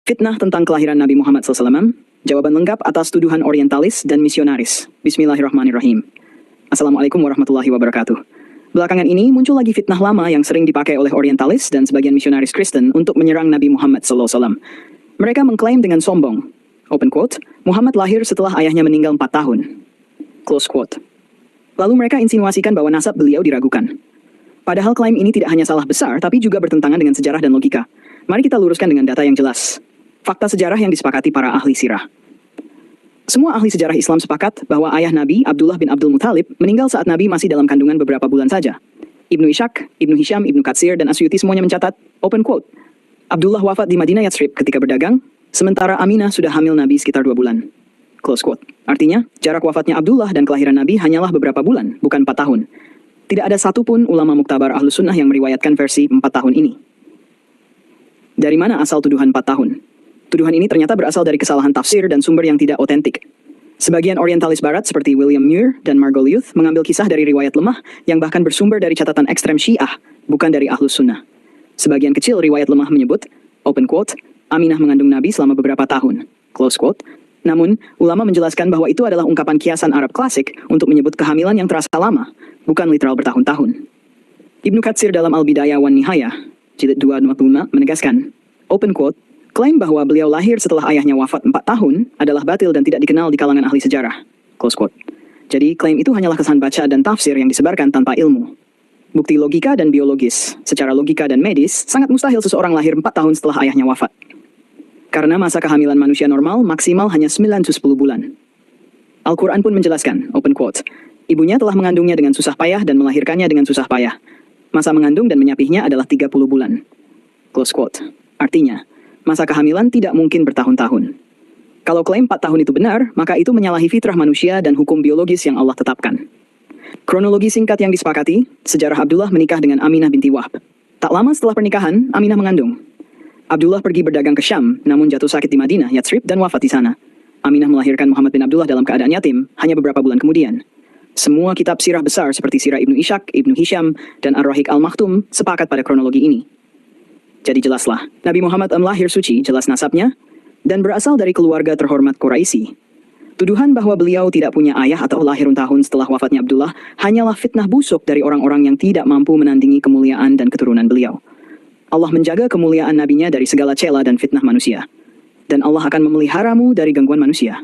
Fitnah tentang kelahiran Nabi Muhammad SAW, jawaban lengkap atas tuduhan orientalis dan misionaris. Bismillahirrahmanirrahim. Assalamualaikum warahmatullahi wabarakatuh. Belakangan ini muncul lagi fitnah lama yang sering dipakai oleh orientalis dan sebagian misionaris Kristen untuk menyerang Nabi Muhammad SAW. Mereka mengklaim dengan sombong, open quote, Muhammad lahir setelah ayahnya meninggal 4 tahun. Close quote. Lalu mereka insinuasikan bahwa nasab beliau diragukan. Padahal klaim ini tidak hanya salah besar, tapi juga bertentangan dengan sejarah dan logika. Mari kita luruskan dengan data yang jelas. Fakta sejarah yang disepakati para ahli sirah. Semua ahli sejarah Islam sepakat bahwa ayah Nabi, Abdullah bin Abdul Muthalib, meninggal saat Nabi masih dalam kandungan beberapa bulan saja. Ibnu Ishaq, Ibnu Hisham, Ibnu Katsir, dan Asyuti semuanya mencatat, open quote, Abdullah wafat di Madinah Yatsrib ketika berdagang, sementara Aminah sudah hamil Nabi sekitar 2 bulan. Close quote. Artinya, jarak wafatnya Abdullah dan kelahiran Nabi hanyalah beberapa bulan, bukan 4 tahun. Tidak ada satupun ulama muktabar Ahlus Sunnah yang meriwayatkan versi 4 tahun ini. Dari mana asal tuduhan 4 tahun? Tuduhan ini ternyata berasal dari kesalahan tafsir dan sumber yang tidak otentik. Sebagian orientalis barat seperti William Muir dan Margoliouth mengambil kisah dari riwayat lemah yang bahkan bersumber dari catatan ekstrem Syiah, bukan dari Ahlus Sunnah. Sebagian kecil riwayat lemah menyebut, open quote, Aminah mengandung Nabi selama beberapa tahun, close quote. Namun, ulama menjelaskan bahwa itu adalah ungkapan kiasan Arab klasik untuk menyebut kehamilan yang terasa lama, bukan literal bertahun-tahun. Ibnu Katsir dalam Al-Bidayah wan Nihayah, jilid 225, menegaskan, open quote, klaim bahwa beliau lahir setelah ayahnya wafat 4 tahun adalah batil dan tidak dikenal di kalangan ahli sejarah. Close quote. Jadi, klaim itu hanyalah kesan baca dan tafsir yang disebarkan tanpa ilmu. Bukti logika dan biologis, secara logika dan medis, sangat mustahil seseorang lahir 4 tahun setelah ayahnya wafat. Karena masa kehamilan manusia normal maksimal hanya 9-10 bulan. Al-Quran pun menjelaskan, open quote, ibunya telah mengandungnya dengan susah payah dan melahirkannya dengan susah payah. Masa mengandung dan menyapihnya adalah 30 bulan. Close quote. Artinya, masa kehamilan tidak mungkin bertahun-tahun. Kalau klaim 4 tahun itu benar, maka itu menyalahi fitrah manusia dan hukum biologis yang Allah tetapkan. Kronologi singkat yang disepakati, sejarah Abdullah menikah dengan Aminah binti Wahb. Tak lama setelah pernikahan, Aminah mengandung. Abdullah pergi berdagang ke Syam, namun jatuh sakit di Madinah, Yatsrib, dan wafat di sana. Aminah melahirkan Muhammad bin Abdullah dalam keadaan yatim, hanya beberapa bulan kemudian. Semua kitab sirah besar seperti Sirah Ibnu Ishaq, Ibnu Hisham, dan Ar-Rahiq Al-Maktum sepakat pada kronologi ini. Jadi jelaslah, Nabi Muhammad lahir suci, jelas nasabnya, dan berasal dari keluarga terhormat Quraisy. Tuduhan bahwa beliau tidak punya ayah atau lahir tahun setelah wafatnya Abdullah hanyalah fitnah busuk dari orang-orang yang tidak mampu menandingi kemuliaan dan keturunan beliau. Allah menjaga kemuliaan nabinya dari segala cela dan fitnah manusia. Dan Allah akan memeliharamu dari gangguan manusia.